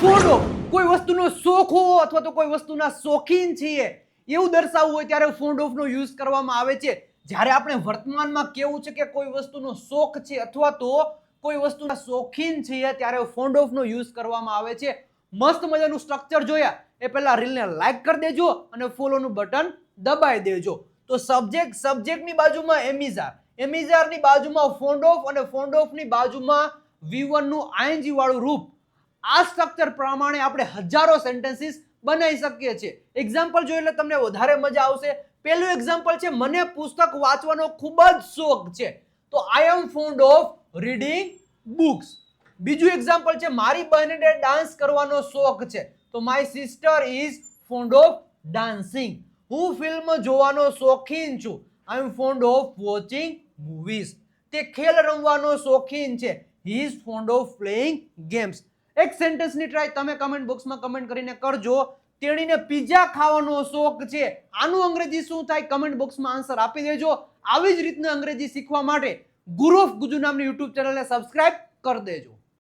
Found of કોઈ વસ્તુનો શોખ હો અથવા તો કોઈ વસ્તુના શોખીન છીએ એવું દર્શાવવું હોય ત્યારે ફોન્ડ ઓફ નો યુઝ કરવામાં આવે છે. જ્યારે આપણે વર્તમાનમાં કેવું છે કે કોઈ વસ્તુનો શોખ છે અથવા તો કોઈ વસ્તુના શોખીન છીએ ત્યારે ફોન્ડ ઓફ નો યુઝ કરવામાં આવે છે. મસ્ત મજાનું સ્ટ્રક્ચર જોયા એ પહેલા રીલને લાઈક કરી દેજો અને ફોલો નું બટન દબાઈ દેજો. તો સબ્જેક્ટની બાજુમાં એમિઝારની બાજુમાં ફોન્ડ ઓફ અને ફોન્ડ ઓફ ની બાજુમાં V1 નું ing વાળું રૂપ. આ સ્ટ્રક્ચર પ્રમાણે આપણે હજારો સેન્ટેન્સીસ બનાવી શકીએ છીએ. એક્ઝામ્પલ જોઈ એટલે તમને વધારે મજા આવશે. પહેલું એક્ઝામ્પલ છે, મને પુસ્તક વાંચવાનો ખૂબ જ શોખ છે, તો આઈ એમ ફોન્ડ ઓફ રીડિંગ બુક્સ. બીજું એક્ઝામ્પલ છે, મારી બહેનને ડાન્સ કરવાનો શોખ છે, તો my sister is found of dancing. હું ફિલ્મ જોવાનો શોખીન છું, આઈ એમ ફોન્ડ ઓફ વોચિંગ મૂવીઝ. તે ખેલ રમવાનો શોખીન છે, he is found of playing games. એક સેન્ટેન્સની ટ્રાય તમે કમેન્ટ બોક્સમાં કમેન્ટ કરીને કરજો. તેણીને પિઝા ખાવાનો શોખ છે, આનું અંગ્રેજી શું થાય કમેન્ટ બોક્સમાં આન્સર આપી દેજો. આવી જ રીતના અંગ્રેજી શીખવા માટે ગુરુ ઓફ ગુજુ નામની યુટ્યુબ ચેનલને સબસ્ક્રાઇબ કરી દેજો.